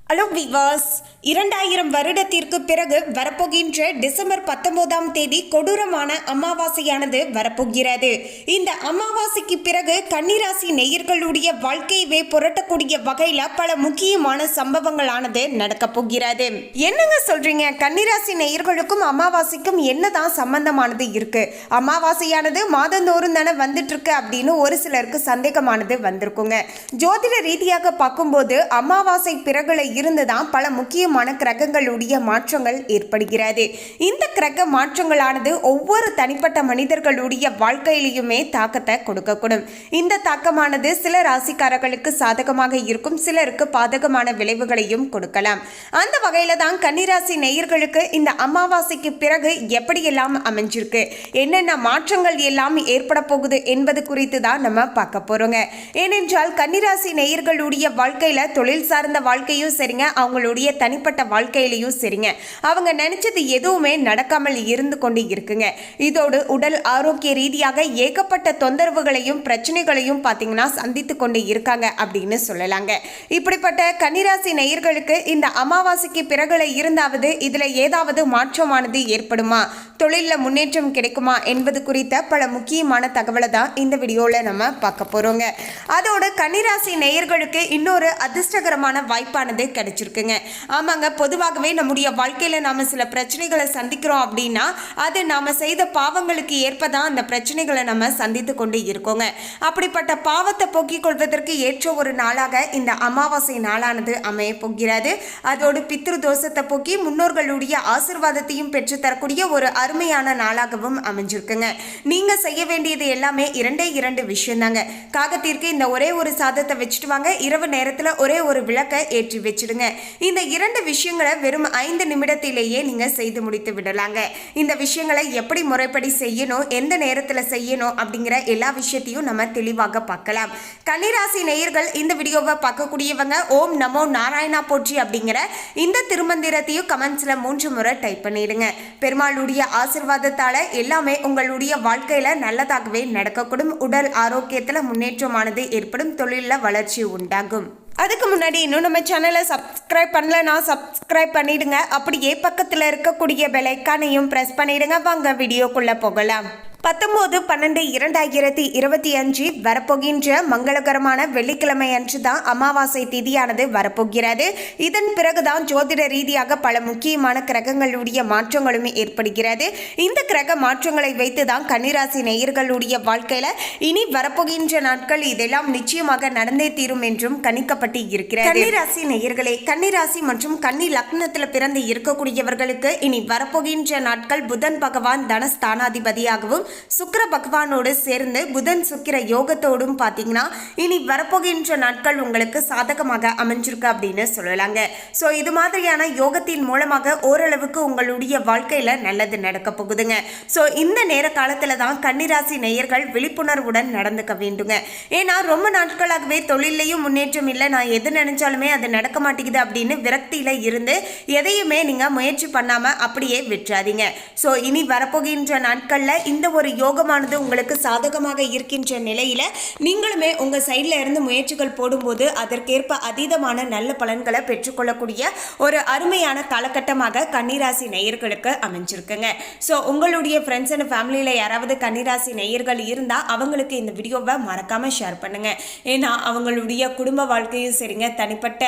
Hello விவாஸ், 2000 வருடத்திற்கு பிறகு வரப்போகின்ற டிசம்பர் 19ஆம் தேதி கொடூரமான அமாவாசையானது வரப்போகிறது. இந்த அமாவாசைக்கு பிறகு கன்னிராசி நேயர்களுடைய வாழ்க்கையவே புரட்டக்கூடிய வகையில் பல முக்கியமான சம்பவங்களானது நடக்க போகிறது. என்னங்க சொல்றீங்க? கன்னிராசி நேயர்களுக்கும் அமாவாசைக்கும் என்னதான் சம்பந்தமானது இருக்கு? அமாவாசையானது மாதந்தோறும் தானே வந்துட்டு இருக்கு அப்படின்னு ஒரு சிலருக்கு சந்தேகமானது வந்திருக்குங்க. ஜோதிட ரீதியாக பார்க்கும்போது அமாவாசை பிறகுல இருந்துதான் பல முக்கியமான கிரகங்களுடைய மாற்றங்கள் ஏற்படுகிறது. இந்த கிரக மாற்றங்களானது ஒவ்வொரு தனிப்பட்ட மனிதர்களுடைய வாழ்க்கையிலுமே தாக்கத்தை கொடுக்கக்கூடும். இந்த தாக்கமானது சில ராசிக்காரர்களுக்கு சாதகமாக இருக்கும், சிலருக்கு பாதகமான விளைவுகளையும் கொடுக்கலாம். அந்த வகையில தான் கன்னிராசி நேயர்களுக்கு இந்த அமாவாசைக்கு பிறகு எப்படியெல்லாம் அமைஞ்சிருக்கு, என்னென்ன மாற்றங்கள் எல்லாம் ஏற்பட போகுது என்பது குறித்து தான் நம்ம பார்க்க போறோங்க. ஏனென்றால் கன்னிராசி நேயர்களுடைய வாழ்க்கையில தொழில் சார்ந்த வாழ்க்கையும் சரிங்க, அவங்களுடைய தனிப்பட்ட வாழ்க்கையிலையும் சரிங்க, அவங்க நினைச்சது எதுவுமே நடக்காமல் இருந்து கொண்டு இருக்குங்க. இதோடு உடல் ஆரோக்கிய ரீதியாக ஏகப்பட்ட தொந்தரவுகளையும் பிரச்சனைகளையும் பார்த்தீங்கன்னா சந்தித்து கொண்டு இருக்காங்க அப்படின்னு சொல்லலாங்க. இப்படிப்பட்ட கன்னிராசி நேயர்களுக்கு இந்த அமாவாசைக்கு பிறகுல இருந்தாவது இதுல ஏதாவது மாற்றமானது ஏற்படுமா, தொழிலில் முன்னேற்றம் கிடைக்குமா என்பது குறித்த பல முக்கியமான தகவலை தான் இந்த வீடியோவில் நம்ம பார்க்க போகிறோங்க. அதோடு கன்னிராசி நேயர்களுக்கு இன்னொரு அதிர்ஷ்டகரமான வாய்ப்பானது கிடைச்சிருக்குங்க. ஆமாங்க, பொதுவாகவே நம்முடைய வாழ்க்கையில் நாம் சில பிரச்சனைகளை சந்திக்கிறோம் அப்படின்னா அது நாம் செய்த பாவங்களுக்கு ஏற்பதான் அந்த பிரச்சனைகளை நம்ம சந்தித்து கொண்டு இருக்கோங்க. அப்படிப்பட்ட பாவத்தை போக்கிக் கொள்வதற்கு ஏற்ற ஒரு நாளாக இந்த அமாவாசை நாளானது அமைய போகிறது. அதோடு பித்ரு தோஷத்தை போக்கி முன்னோர்களுடைய ஆசீர்வாதத்தையும் பெற்றுத்தரக்கூடிய ஒரு அருமையான நாளாகவும் அமைஞ்சிருக்குங்க. நீங்க செய்ய வேண்டியது எல்லாமே இரண்டு விஷயம் தாங்க. காகத்திற்கு இந்த ஒரே ஒரு சாதத்தை வச்சுட்டு வாங்க, இரவு நேரத்தில் ஒரே ஒரு விளக்கை ஏற்றி வச்சிடுங்க. இந்த 2 விஷயங்களை வெறும் 5 நிமிடத்திலேயே நீங்க செய்து முடித்து விடலாங்க. இந்த விஷயங்களை எப்படி முறைப்படி செய்யணும், எந்த நேரத்தில் செய்யணும் அப்படிங்கிற எல்லா விஷயத்தையும் நம்ம தெளிவாக பார்க்கலாம். கன்னிராசி நேயர்கள் இந்த வீடியோவை பார்க்கக்கூடியவங்க ஓம் நமோ நாராயணா போற்றி அப்படிங்கிற இந்த திருமந்திரத்தையும் கமெண்ட்ஸ்ல 3 முறை டைப் பண்ணிடுங்க. பெருமாளுடைய ஆசீர்வாதத்தால எல்லாமே உங்களுடைய வாழ்க்கையில நல்லதாகவே நடக்கக்கூடும். உடல் ஆரோக்கியத்துல முன்னேற்றமானது ஏற்படும், தொழிலில் வளர்ச்சி உண்டாகும். அதுக்கு முன்னாடி இன்னும் நம்ம சேனலை சப்ஸ்கிரைப் பண்ணலன்னா சப்ஸ்கிரைப் பண்ணிடுங்க. அப்படியே பக்கத்தில் இருக்கக்கூடிய பெல் ஐகானையும் ப்ரெஸ் பண்ணிடுங்க. வாங்க வீடியோக்குள்ள போகலாம். 19/12/2025 வரப்போகின்ற மங்களகரமான வெள்ளிக்கிழமை அன்று தான் அமாவாசை திதியானது வரப்போகிறது. இதன் பிறகுதான் ஜோதிட ரீதியாக பல முக்கியமான கிரகங்களுடைய மாற்றங்களும் ஏற்படுகிறது. இந்த கிரக மாற்றங்களை வைத்து தான் கன்னிராசி நேயர்களுடைய வாழ்க்கையில இனி வரப்போகின்ற நாட்கள் இதெல்லாம் நிச்சயமாக நடந்தே தீரும் என்றும் கணிக்கப்பட்டு இருக்கிறது. கன்னிராசி நேயர்களே, கன்னிராசி மற்றும் கன்னி லக்னத்தில் பிறந்து இருக்கக்கூடியவர்களுக்கு இனி வரப்போகின்ற நாட்கள் புதன் பகவான் தனஸ்தானாதிபதியாகவும் சுக்கிர பகவானோடு சேர்ந்து புதன் சுக்கிர யோகத்தோடும் பார்த்தீங்கன்னா இனி வரப்போகின்ற நாட்கள் உங்களுக்கு சாதகமாக அமைஞ்சிருக்கு அப்படின்னு சொல்லலாங்க. ஸோ இது மாதிரியான யோகத்தின் மூலமாக ஓரளவுக்கு உங்களுடைய வாழ்க்கையில் நல்லது நடக்க போகுதுங்க. ஸோ இந்த நேர காலத்தில் தான் கன்னிராசி நேயர்கள் விழிப்புணர்வுடன் நடந்துக்க வேண்டுங்க. ஏன்னா ரொம்ப நாட்களாகவே தொழிலையும் முன்னேற்றம் இல்லை, நான் எது நினைச்சாலுமே அது நடக்க மாட்டேங்குது அப்படின்னு விரக்தியில் இருந்து எதையுமே நீங்கள் முயற்சி பண்ணாமல் அப்படியே விட்டுறாதீங்க. ஸோ இனி வரப்போகின்ற நாட்களில் இந்த ஒரு யோகமானது உங்களுக்கு சாதகமாக இருக்கின்ற நிலையில நீங்களுமே உங்க சைட்ல இருந்து முயற்சிகள் போடும்போது அதற்கேற்ப அதீதமான நல்ல பலன்களை பெற்றுக்கொள்ளக்கூடிய ஒரு அருமையான காலகட்டமாக கன்னிராசி நேயர்களுக்கு அமைஞ்சிருக்குங்க. ஸோ உங்களுடைய ஃப்ரெண்ட்ஸ் அண்ட் ஃபேமிலியில யாராவது கன்னிராசி நேயர்கள் இருந்தா அவங்களுக்கு இந்த வீடியோவை மறக்காம ஷேர் பண்ணுங்க. ஏன்னா அவங்களுடைய குடும்ப வாழ்க்கையும் சரிங்க, தனிப்பட்ட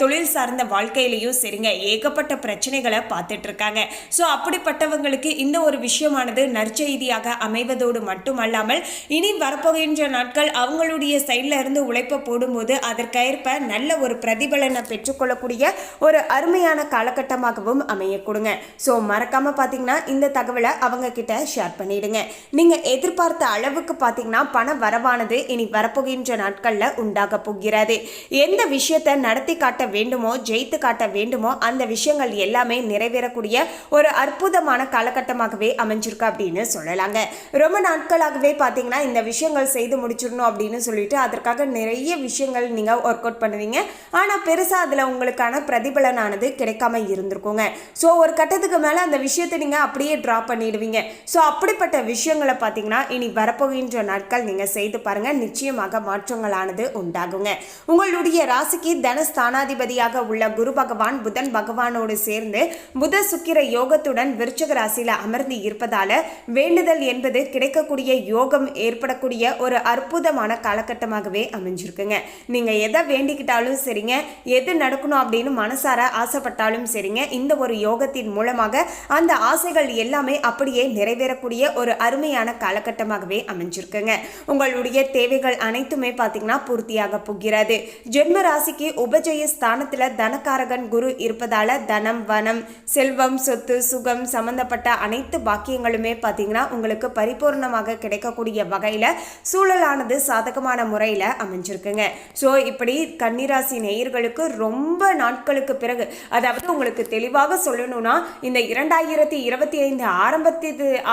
தொழில் சார்ந்த வாழ்க்கையிலையும் சரிங்க, ஏகப்பட்ட பிரச்சனைகளை பார்த்துட்டு இருக்காங்க. ஸோ அப்படிப்பட்டவங்களுக்கு இந்த ஒரு விஷயமானது நற்செய்தியாக அமைவதோடு மட்டுமல்லாமல் இனி வரப்போகின்ற நாட்கள் அவங்களுடைய சைட்ல இருந்து உழைப்ப போடும்போது அதற்கேற்ப நல்ல ஒரு பிரதிபலனை பெற்றுக்கொள்ளக்கூடிய ஒரு அருமையான காலகட்டமாகவும் அமைய கொடுங்க. ஸோ மறக்காம பார்த்தீங்கன்னா இந்த தகவலை அவங்க கிட்ட ஷேர் பண்ணிடுங்க. நீங்க எதிர்பார்த்த அளவுக்கு பார்த்தீங்கன்னா பண வரவானது இனி வரப்போகின்ற நாட்கள்ல உண்டாக போகிறது. எந்த விஷயத்தை நடத்தி காட்ட வேண்டுமோ, ஜெயித்து காட்ட வேண்டுமோ அந்த விஷயங்கள் எல்லாமே நிறைவேறக்கூடிய ஒரு அற்புதமான காலகட்டமாகவே அமைஞ்சிருக்கு அப்படின்னு சொல்லலாம். அடையலாங்க. ரொம்ப நாட்களாகவே பார்த்தீங்கன்னா இந்த விஷயங்கள் செய்து முடிச்சிடணும் அப்படின்னு சொல்லிட்டு அதற்காக நிறைய விஷயங்கள் நீங்கள் ஒர்க் அவுட் பண்ணுவீங்க. ஆனால் பெருசாக அதில் உங்களுக்கான பிரதிபலனானது கிடைக்காம இருந்திருக்குங்க. ஸோ ஒரு கட்டத்துக்கு மேலே அந்த விஷயத்தை நீங்கள் அப்படியே ட்ரா பண்ணிடுவீங்க. ஸோ அப்படிப்பட்ட விஷயங்களை பார்த்தீங்கன்னா இனி வரப்போகின்ற நாட்கள் நீங்கள் செய்து பாருங்கள், நிச்சயமாக மாற்றங்களானது உண்டாகுங்க. உங்களுடைய ராசிக்கு தனஸ்தானாதிபதியாக உள்ள குரு பகவான் புதன் பகவானோடு சேர்ந்து புத சுக்கிர யோகத்துடன் விருச்சிக ராசியில் அமர்ந்து இருப்பதால வேண்டுதல் என்பது கிடைக்கக்கூடிய யோகம் ஏற்படக்கூடிய ஒரு அற்புதமான காலகட்டமாகவே அமைஞ்சிருக்குங்க. நீங்கள் எதை வேண்டிக்கிட்டாலும் சரிங்க, எது நடக்கணும் அப்படின்னு மனசார ஆசைப்பட்டாலும் சரிங்க, இந்த ஒரு யோகத்தின் மூலமாக அந்த ஆசைகள் எல்லாமே அப்படியே நிறைவேறக்கூடிய ஒரு அருமையான காலகட்டமாகவே அமைஞ்சிருக்குங்க. உங்களுடைய தேவைகள் அனைத்துமே பார்த்தீங்கன்னா பூர்த்தியாக போகிறது. ஜென்ம ராசிக்கு உபஜய ஸ்தானத்தில் தனகாரகன் குரு இருப்பதால தனம் வனம் செல்வம் சொத்து சுகம் சம்பந்தப்பட்ட அனைத்து பாக்கியங்களுமே பார்த்தீங்கன்னா உங்களுக்கு பரிபூர்ணமாக கிடைக்கக்கூடிய வகையில் சூழலானது சாதகமான முறையில் அமைஞ்சிருக்குங்க. ஸோ இப்படி கன்னிராசி நேயர்களுக்கு ரொம்ப நாட்களுக்கு பிறகு, அதாவது உங்களுக்கு தெளிவாக சொல்லணும்னா இந்த 2025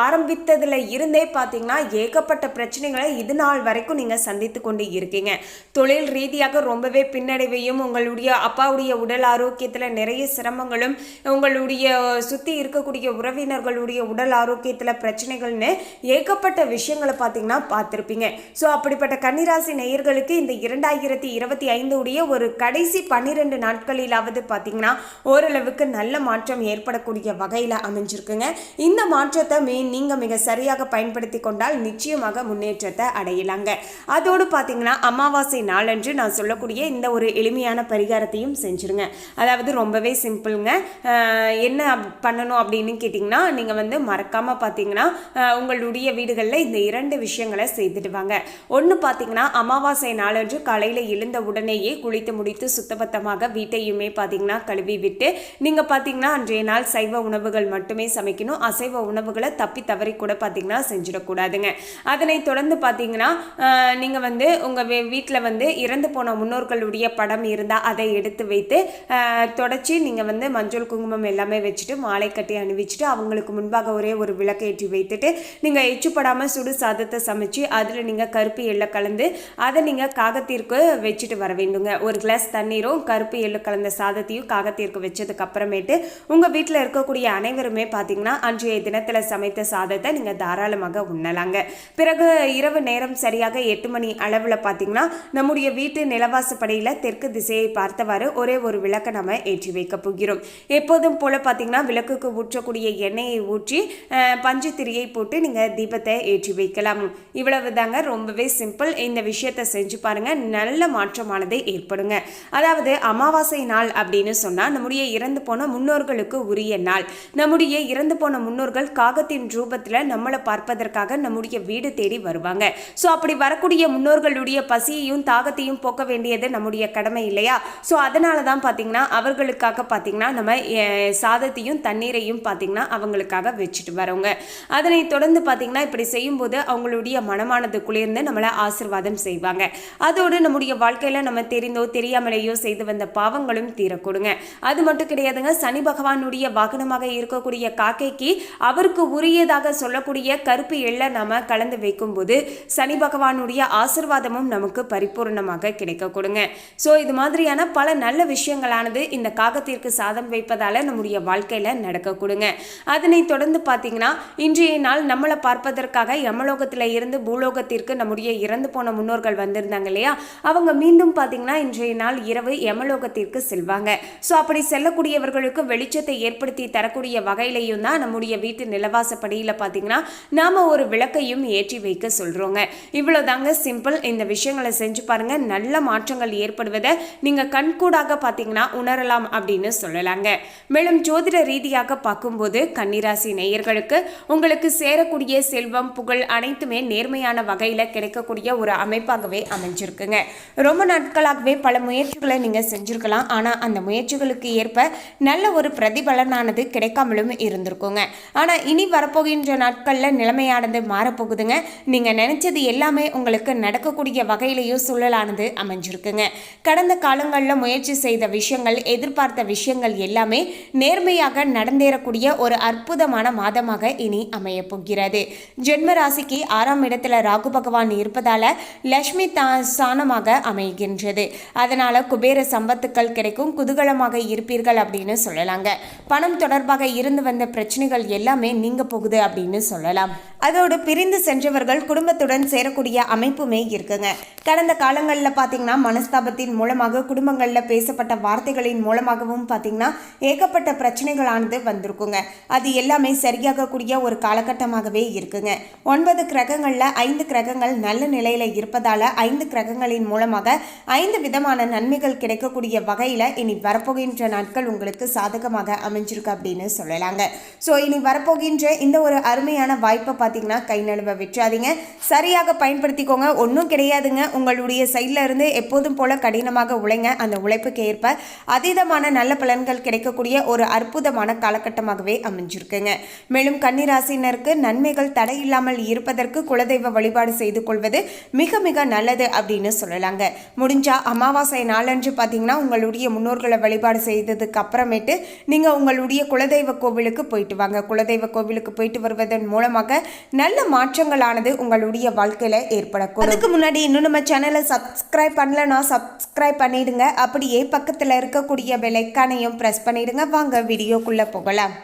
ஆரம்பித்ததுல இருந்தே பார்த்தீங்கன்னா ஏகப்பட்ட பிரச்சனைகளை இது நாள் வரைக்கும் நீங்கள் சந்தித்து கொண்டு இருக்கீங்க. தொழில் ரீதியாக ரொம்பவே பின்னடைவையும், உங்களுடைய அப்பாவுடைய உடல் ஆரோக்கியத்தில் நிறைய சிரமங்களும், உங்களுடைய சுற்றி இருக்கக்கூடிய உறவினர்களுடைய உடல் ஆரோக்கியத்தில் பிரச்சனைகள்னு ஏகப்பட்ட விஷயங்களை பார்த்தீங்கன்னா பார்த்துருப்பீங்க. ஸோ அப்படிப்பட்ட கன்னிராசி நேயர்களுக்கு இந்த 2025 உடைய ஒரு கடைசி 12 நாட்களிலாவது பார்த்தீங்கன்னா ஓரளவுக்கு நல்ல மாற்றம் ஏற்படக்கூடிய வகையில் அமைஞ்சிருக்குங்க. இந்த மாற்றத்தை நீங்கள் மிக சரியாக பயன்படுத்தி கொண்டால் நிச்சயமாக முன்னேற்றத்தை அடையலாங்க. அதோடு பார்த்தீங்கன்னா அமாவாசை நாளன்று நான் சொல்லக்கூடிய இந்த ஒரு எளிமையான பரிகாரத்தையும் செஞ்சுருங்க. அதாவது ரொம்பவே சிம்பிளுங்க. என்ன பண்ணணும் அப்படின்னு கேட்டிங்கன்னா, நீங்கள் மறக்காமல் பார்த்தீங்கன்னா உங்களுடைய வீடுகளில் இந்த 2 விஷயங்களை செய்துடுவாங்க. ஒன்று பார்த்தீங்கன்னா அமாவாசை நாளன்று காலையில் எழுந்த உடனேயே குளித்து முடித்து சுத்தபத்தமாக வீட்டையுமே பார்த்தீங்கன்னா கழுவி விட்டு நீங்கள் பார்த்தீங்கன்னா அன்றைய நாள் சைவ உணவுகள் மட்டுமே சமைக்கணும். அசைவ உணவுகளை தப்பி தவறி கூட பார்த்தீங்கன்னா செஞ்சிடக்கூடாதுங்க. அதனை தொடர்ந்து பார்த்தீங்கன்னா நீங்கள் உங்கள் வீட்டில் இறந்து போன முன்னோர்களுடைய படம் இருந்தால் அதை எடுத்து வைத்து தொடச்சி நீங்கள் மஞ்சள் குங்குமம் எல்லாமே வச்சுட்டு மாலை கட்டி அணிவிச்சுட்டு அவங்களுக்கு முன்பாக ஒரே ஒரு விளக்கை ஏற்றி வைத்துட்டு நீங்கள் எச்சுப்படாமல் சுடு சாதத்தை சமைச்சு அதில் நீங்கள் கருப்பு எள்ளை கலந்து அதை நீங்கள் காகத்திற்கு வச்சுட்டு வர வேண்டுங்க. ஒரு கிளாஸ் தண்ணீரும் கருப்பு எள்ளு கலந்த சாதத்தையும் காகத்திற்கு வச்சதுக்கு அப்புறமேட்டு உங்கள் வீட்டில் இருக்கக்கூடிய அனைவருமே பார்த்தீங்கன்னா அன்றைய தினத்தில் சமைத்த சாதத்தை நீங்கள் தாராளமாக உண்ணலாங்க. பிறகு இரவு நேரம் சரியாக 8 மணி அளவில் பார்த்தீங்கன்னா நம்முடைய வீட்டு நிலவாசப்படியில் தெற்கு திசையை பார்த்தவாறு ஒரே ஒரு விளக்கை நம்ம ஏற்றி வைக்க போகிறோம். எப்போதும் போல பார்த்தீங்கன்னா விளக்குக்கு ஊற்றக்கூடிய எண்ணெயை ஊற்றி பஞ்சு திரியை போட்டு நீங்கள் தீபத்தை ஏற்றி வைக்கலாம். இவ்வளவு தாங்க, ரொம்பவே சிம்பிள். இந்த விஷயத்தை செஞ்சு பாருங்க, நல்ல மாற்றமானது ஏற்படுங்க. அதாவது அமாவாசை நாள் அப்படின்னு சொன்னால் நம்முடைய இறந்து போன முன்னோர்களுக்கு உரிய நாள். நம்முடைய இறந்து போன முன்னோர்கள் காகத்தின் ரூபத்தில் நம்மளை பார்ப்பதற்காக நம்முடைய வீடு தேடி வருவாங்க. ஸோ அப்படி வரக்கூடிய முன்னோர்களுடைய பசியையும் தாகத்தையும் போக்க வேண்டியது நம்முடைய கடமை இல்லையா? ஸோ அதனால தான் பார்த்தீங்கன்னா அவர்களுக்காக பார்த்தீங்கன்னா நம்ம சாதத்தையும் தண்ணீரையும் பார்த்தீங்கன்னா அவங்களுக்காக வச்சுட்டு வரோங்க. அதனை தொடர்ந்து பார்த்தீங்கன்னா இப்படி செய்யும்போது அவங்களுடைய மனமானது குளிர்ந்து நம்மளை ஆசீர்வாதம் செய்வாங்க. அதோடு நம்முடைய வாழ்க்கையில் நம்ம தெரிந்தோ தெரியாமலேயோ செய்து வந்த பாவங்களும் தீரக்கூடுங்க. அது மட்டும் கிடையாதுங்க, சனி பகவானுடைய வாகனமாக இருக்கக்கூடிய காக்கைக்கு அவருக்கு உரியதாக சொல்லக்கூடிய கருப்பு எள்ளை நாம கலந்து வைக்கும்போது சனி பகவானுடைய ஆசீர்வாதமும் நமக்கு பரிபூர்ணமாக கிடைக்க கொடுங்க. ஸோ இது மாதிரியான பல நல்ல விஷயங்களானது இந்த காகத்திற்கு சாதம் வைப்பதால நம்முடைய வாழ்க்கையில நடக்க கொடுங்க. அதனை தொடர்ந்து பார்த்தீங்கன்னா இன்றைய நாள் நம்மளை பார்ப்பதற்காக யமலோகத்தில் இருந்து பூலோகத்திற்கு நம்முடைய இறந்து போன முன்னோர்கள் வந்திருந்தாங்க இல்லையா, அவங்க மீண்டும் பார்த்தீங்கன்னா இன்றைய நாள் இரவு யமலோகத்திற்கு செல்வாங்க. ஸோ அப்படி செல்லக்கூடியவர்களுக்கு வெளிச்சத்தை ஏற்படுத்தி தரக்கூடிய வகையிலையும் தான் நம்முடைய வீட்டு நிலவாசப்படியில் பார்த்தீங்கன்னா நாம ஒரு விளக்கையும் ஏற்றி வைக்க சொல்றோங்க. இவ்வளவுதாங்க சிம்பிள். இந்த விஷயங்களை செஞ்சு பாருங்க, நல்ல மாற்றங்கள் ஏற்படுவதை நீங்க கண்கூடாக பார்த்தீங்கன்னா உணரலாம் அப்படின்னு சொல்லலாங்க. மேலும் ஜோதிட ரீதியாக பார்க்கும்போது கன்னிராசி நேயர்களுக்கு உங்களுக்கு சேரக்கூடிய செல்வம் புகழ் அனைத்துமே நேர்மையான வகையில் கிடைக்கக்கூடிய ஒரு அமைப்பாகவே அமைஞ்சிருக்குங்க. ரொம்ப நாட்களாகவே பல முயற்சிகளை நீங்கள் செஞ்சுருக்கலாம். ஆனால் அந்த முயற்சிகளுக்கு ஏற்ப நல்ல ஒரு பிரதிபலனானது கிடைக்காமலும் இருந்திருக்குங்க. ஆனால் இனி வரப்போகின்ற நாட்களில் நிலைமையானது மாறப்போகுதுங்க. நீங்கள் நினைச்சது எல்லாமே உங்களுக்கு நடக்கக்கூடிய வகையிலேயும் சூழலானது அமைஞ்சிருக்குங்க. கடந்த காலங்களில் முயற்சி செய்த விஷயங்கள், எதிர்பார்த்த விஷயங்கள் எல்லாமே நேர்மையாக நடந்தேறக்கூடிய ஒரு அற்புதமான மாதமாக இனி அமைய போகிறது. போகிறது. ஜென்ம ராசிக்கு 6ஆம் இடத்துல ராகு பகவான் இருப்பதால லட்சுமி ஸ்தானமாக அமைகின்றது. அதனால குபேர சம்பத்துக்கள் கிடைக்கும், குதூகலமாக இருப்பீர்கள் அப்படின்னு சொல்லலாங்க. பணம் தொடர்பாக இருந்து வந்த பிரச்சனைகள் எல்லாமே நீங்க போகுது அப்படின்னு சொல்லலாம். அதோடு பிரிந்து சென்றவர்கள் குடும்பத்துடன் சேரக்கூடிய அமைப்புமே இருக்குங்க. கடந்த காலங்களில் பார்த்தீங்கன்னா மனஸ்தாபத்தின் மூலமாக குடும்பங்களில் பேசப்பட்ட வார்த்தைகளின் மூலமாகவும் பார்த்தீங்கன்னா ஏகப்பட்ட பிரச்சனைகளானது வந்திருக்குங்க. அது எல்லாமே சரியாகக்கூடிய ஒரு காலகட்டமாகவே இருக்குங்க. 9 கிரகங்களில் 5 கிரகங்கள் நல்ல நிலையில் இருப்பதால் 5 கிரகங்களின் மூலமாக 5 விதமான நன்மைகள் கிடைக்கக்கூடிய வகையில் இனி வரப்போகின்ற நாட்கள் உங்களுக்கு சாதகமாக அமைஞ்சிருக்கு அப்படின்னு சொல்லலாங்க. ஸோ இனி வரப்போகின்ற இந்த ஒரு அருமையான வாய்ப்பை பார்த்தீங்கன்னா கை நழுவ விட்டுறாதீங்க. சரியாக பயன்படுத்திக்கோங்க. ஒன்றும் கிடையாதுங்க. உங்களுடைய சைடில் இருந்து எப்போதும் போல கடினமாக உழைங்க. அந்த உழைப்புக்கு ஏற்ப அதீதமான நல்ல பலன்கள் கிடைக்கக்கூடிய ஒரு அற்புதமான காலகட்டமாகவே அமைஞ்சிருக்குங்க. மேலும் கன்னிராசினருக்கு நன்மைகள் தடையில்லாமல் இருப்பதற்கு குலதெய்வ வழிபாடு செய்து கொள்வது மிக மிக நல்லது அப்படின்னு சொல்லலாங்க. முடிஞ்சா அமாவாசை நாளன்று பார்த்தீங்கன்னா உங்களுடைய முன்னோர்களை வழிபாடு செய்ததுக்கு அப்புறமேட்டு நீங்கள் உங்களுடைய குலதெய்வ கோவிலுக்கு போயிட்டு வாங்க. குலதெய்வ கோவிலுக்கு போயிட்டு வருவதன் மூலமாக நல்ல மாற்றங்களானது உங்களுடைய வாழ்க்கையில் ஏற்படக்கூடும். அதுக்கு முன்னாடி இன்னும் நம்ம சேனலை சப்ஸ்கிரைப் பண்ணலன்னா சப்ஸ்கிரைப் பண்ணிடுங்க. அப்படியே பக்கத்தில் இருக்கக்கூடிய பெல் ஐகானையும் ப்ரெஸ் பண்ணிடுங்க. வாங்க வீடியோக்குள்ளே போகலாம்.